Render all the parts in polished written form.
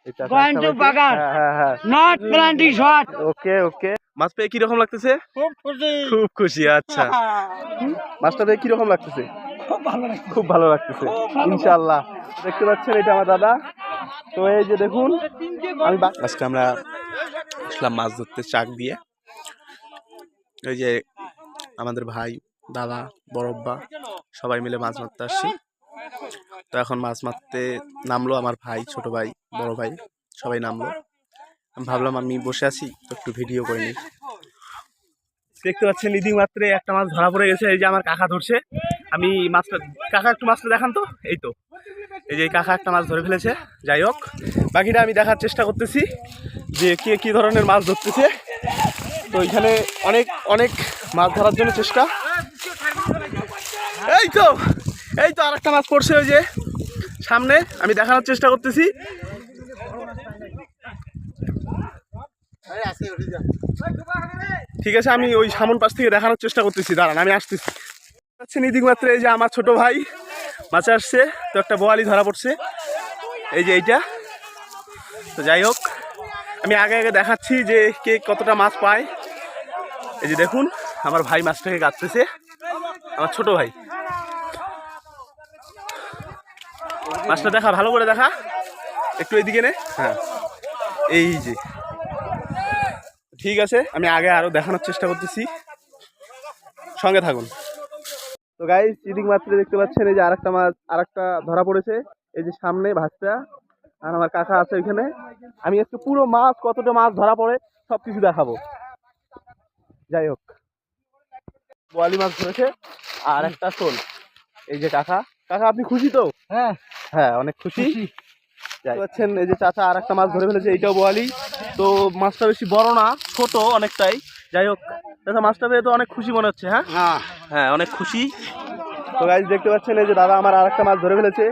going to Bagan. Not planting shot. ওকে ওকে। মাছ পেয়ে কিরকম লাগতেছে? খুব খুশি। আচ্ছা, মাছটা পেয়ে কিরকম লাগতেছে? খুব ভালো লাগতেছে ইনশাআল্লাহ। দেখতে পাচ্ছেন এটা আমার দাদা। তো এই যে দেখুন, আজকে আমরা আসলাম মাছ ধরতে চাক দিয়ে। এই যে আমাদের ভাই, দাদা, বড়ব্বা সবাই মিলে মাছ মারতে আসছি। তো এখন মাছ মারতে নামলো আমার ভাই, ছোট ভাই, বড় ভাই সবাই নামলো। আমি ভাবলাম আমি বসে আছি তো একটু ভিডিও করে নিই। দেখতে পাচ্ছেন ইদিং মাত্রে একটা মাছ ধরা পড়ে গেছে। এই যে আমার কাকা ধরছে। আমি মাছটা, কাকা একটু মাছটা দেখান তো। এই তো, এই যে কাকা একটা মাছ ধরে ফেলেছে। যাই হোক, বাকিটা আমি দেখার চেষ্টা করতেছি যে কে কী ধরনের মাছ ধরতেছে। তো এখানে অনেক অনেক মাছ ধরার জন্য চেষ্টা। এই তো আর একটা মাছ পড়ছে ওই যে সামনে, আমি দেখানোর চেষ্টা করতেছি। ঠিক আছে, আমি ওই সামন পাশ থেকে দেখানোর চেষ্টা করতেছি, দাঁড়ান আমি আসতেছি। নিদিক মাত্র এই যে আমার ছোট ভাই মাছে আসছে, তো একটা বোয়ালি ধরা পড়ছে এই যে এইটা। তো যাই হোক, আমি আগে আগে দেখাচ্ছি যে কে কতটা মাছ পায়। এই যে দেখুন আমার ভাই মাছটাকে কাটতেছে, আমার ছোট ভাই। মাছটা দেখা, ভালো করে দেখা, একটু এইদিকে নে। হ্যাঁ, এই যে ঠিক আছে, আমি আগে আরো দেখানোর চেষ্টা করতেছি, সঙ্গে থাকুন। তো গাইস, ইদিক মাত্র দেখতে পাচ্ছেন এই যে আরেকটা মাছ, আরেকটা ধরা পড়েছে এই যে সামনে ভাতটা, আর আমার কাকা আছে ওইখানে। আমি আজকে পুরো মাছ, কতটা মাছ ধরা পড়ে সবকিছু দেখাবো। যাই হোক, বোয়ালি মাছ ধরেছে আর একটা শোল। এই যে কাকা, আপনি খুশি তো? হ্যাঁ অনেক খুশি। যাই পাচ্ছেন এই যে চাচা আর একটা মাছ ধরে ফেলেছে, এইটাও বোয়ালি। তো মাছটা বেশি বড় না, ছোট অনেকটাই। যাই হোক, চাচা মাছটা পেয়ে তো অনেক খুশি মনে হচ্ছে। হ্যাঁ অনেক খুশি। তো গাইস দেখতে পাচ্ছেন এই যে দাদা আমার আর একটা মাছ ধরে ফেলেছে।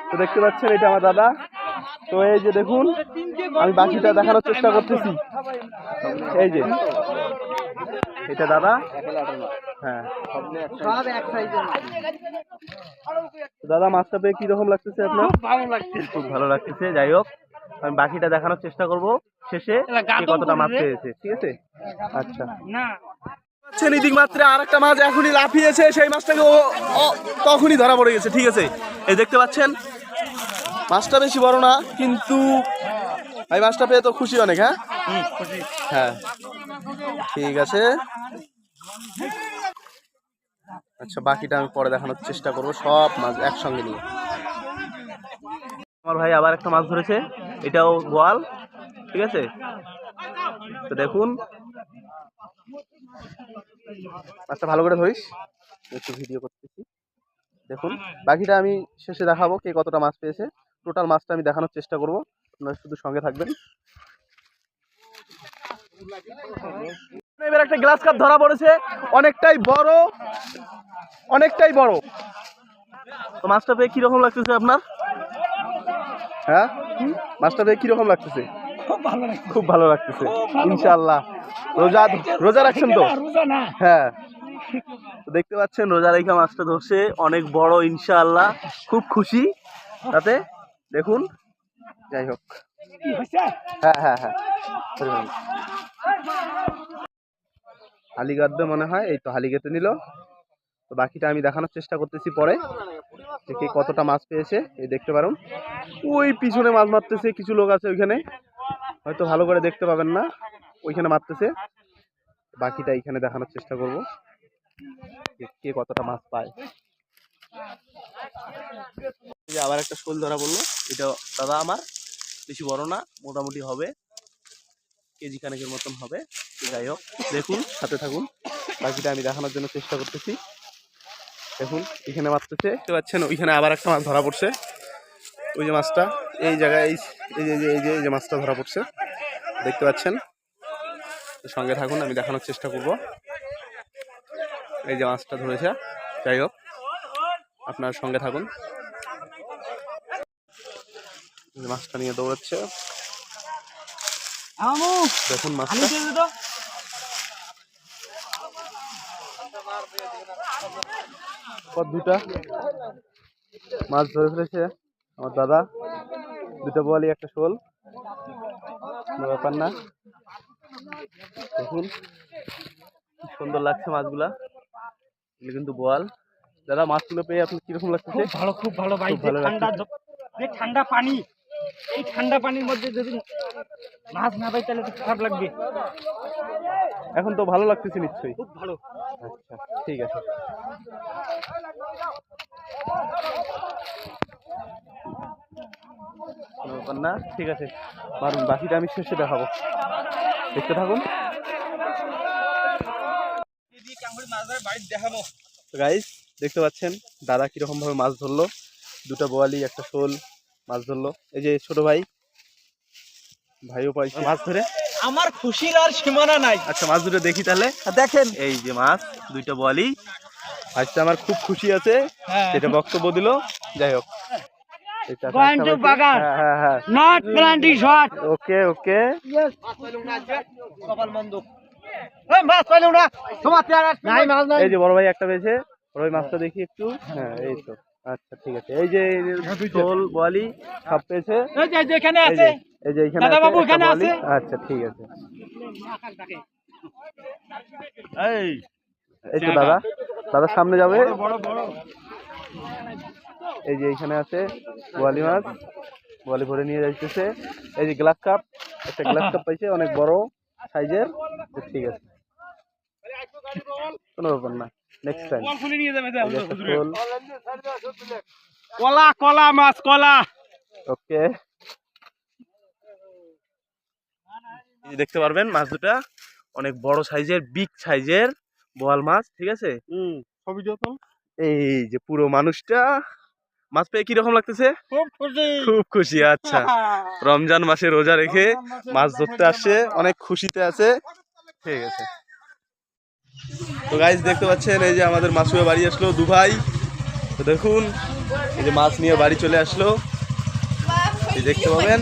তো দেখতে পাচ্ছেন এটা আমার দাদা। তো এই যে দেখুন, আমি বাকিটা দেখানোর চেষ্টা করতেছি। এই যে এটা দাদা। হ্যাঁ দাদা, মাছটা পেয়ে কিরকম লাগতেছে আপনার? খুব ভালো লাগতেছে। যাই হোক, আমি বাকিটা দেখানোর চেষ্টা করব শেষে কতটা মাছ পেয়েছে। ঠিক আছে, আচ্ছা। নিদিক মাত্রে আর একটা মাছ এখনই লাফিয়েছে, সেই মাছটাকে তখনই ধরা পড়ে গেছে। ঠিক আছে, এই দেখতে পাচ্ছেন মাছটা বেশি বড় না, কিন্তু এই মাছটা পেয়ে তো খুশি অনেক। হ্যাঁ হ্যাঁ ঠিক আছে। আচ্ছা, বাকিটা আমি পরে দেখানোর চেষ্টা করব, সব মাছ একসঙ্গে নিয়ে। আমার ভাই আবার একটা মাছ ধরেছে, এটাও বোয়াল। ঠিক আছে, তো দেখুন মাছটা ভালো করে ধরিস, একটু ভিডিও করতেছি। দেখুন বাকিটা আমি শেষে দেখাবো কে কতটা মাছ পেয়েছে। টোটাল মাছটা আমি দেখানোর চেষ্টা করব, আপনারা শুধু সঙ্গে থাকবেন। এবার একটা গ্লাস কাপ ধরা পড়েছে, অনেকটাই বড়, অনেকটাই বড়। তো মাছটা পেয়ে কিরকম লাগতেছে আপনার? হ্যাঁ, মাছটা পেয়ে কিরকম লাগতেছে? খুব ভালো লাগতেছে ইনশাআল্লাহ। রোজা রাখছেন তো? হ্যাঁ, দেখতে পাচ্ছেন রোজা রেখা মাছটা ধরছে, অনেক বড় ইনশাআল্লাহ, খুব খুশি তাতে। দেখুন, যাই হোক, হ্যাঁ হ্যাঁ হ্যাঁ হালি গাঁদবে মনে হয়, এই তো হালি গেতে নিল। তো বাকিটা আমি দেখানোর চেষ্টা করতেছি পরে, যে কে কতটা মাছ পেয়েছে। এই দেখতে পারুন ওই পিছনে মাছ মারতেছে, কিছু লোক আছে ওইখানে, হয়তো ভালো করে দেখতে পাবেন না, ওইখানে মারতেছে। বাকিটা এইখানে দেখানোর চেষ্টা করব কে কতটা মাছ পায়। আবার একটা শোল ধরা পড়লো, এটা দাদা আমার, বেশি বড় না, মোটামুটি হবে কেজি খানেকের মতন হবে। যাই হোক, দেখুন সাথে থাকুন, বাকিটা আমি দেখানোর জন্য চেষ্টা করতেছি। দেখুন এখানে মারতেছে, দেখতে পাচ্ছেন ওইখানে আবার একটা মাছ ধরা পড়ছে। ওই যে মাছটা এই জায়গায়, এই যে মাছটা ধরা পড়ছে, দেখতে পাচ্ছেন। সঙ্গে থাকুন, আমি দেখানোর চেষ্টা করব। এই যে মাছটা ধরেছে, যাই হোক আপনার সঙ্গে থাকুন। মাছটা নিয়ে দৌড়াচ্ছে, দেখুন মাছটা। দুটা মাছ ধরে ফেলেছে আমার দাদা, দুটা বোয়ালি একটা শোল। কোনো ব্যাপার না। দেখুন কি সুন্দর লাগছে মাছগুলা, এগুলো কিন্তু বোয়াল। দাদা মাছগুলো পেয়ে আপনার কিরকম লাগতেছে? খুব ভালো ভাই। খুব ভালো লাগছে। যে ঠান্ডা পানি, এই ঠান্ডা পানির মধ্যে যদি মাছ না পাই তাহলে তো খারাপ লাগবে। এখন তো ভালো লাগতেছে নিশ্চয়ই? খুব ভালো। আচ্ছা ঠিক আছে। কোনো ব্যাপার না, ঠিক আছে মারুন, বাকিটা আমি শেষে দেখাবো, দেখতে থাকুন। গাইস দেখতে পাচ্ছেন দাদা কিরকম ভাবে মাছ ধরলো, দুটা বোয়ালি একটা শোল মাছ ধরলো। এই যে ছোট ভাই, ভাইও পাইছে মাছ ধরে। আমার খুশির আর সীমানা নাই। আচ্ছা মাছ ধরে দেখি তাহলে। দেখেন এই যে মাছ, দুইটা বোয়ালি। আজকে আমার খুব খুশি আছে, সেটা বক্তব্য দিল। যাই হোক, Going to Bagar. Not plenty shot. ওকে ওকে। এই যে বড় ভাই একটা পেয়েছে, বড় ভাই মাছটা দেখি একটু। হ্যাঁ এই তো, আচ্ছা ঠিক আছে। এই যে শোল বোয়ালি সব পেয়েছে। এই যে এখানে আছে, দাদা বাবু এখানে আছে। আচ্ছা ঠিক আছে। এই তো দাদা, দাদা সামনে যাবে। এই যে এখানে আছে বোয়ালি মাছ, বোয়ালি ভরে নিয়ে যাইতেছে। এই যে গ্লাস কাপ, একটা গ্লাস কাপ পাইছে অনেক বড় সাইজের। ঠিক আছে, কোনো ব্যাপার না, নেক্সট টাইম। কলা কলা মাছ কলা। ওকে, দেখতে পারবেন মাছ দুটা অনেক বড় সাইজের, বিগ সাইজের বোয়াল মাছ। ঠিক আছে, এই যে পুরো মানুষটা মাছ পেয়ে কিরকম লাগতেছে? খুব খুশি। আচ্ছা, রমজান মাসে রোজা রেখে মাছ ধরতে আসছে, অনেক খুশিতে আছে। ঠিক আছে, তো গাইস দেখতে পাচ্ছেন এই যে আমাদের মাসুয়া বাড়ি আসলো, দু ভাই। তো দেখুন এই যে মাছ নিয়ে বাড়ি চলে আসলো, এই দেখতে পাবেন।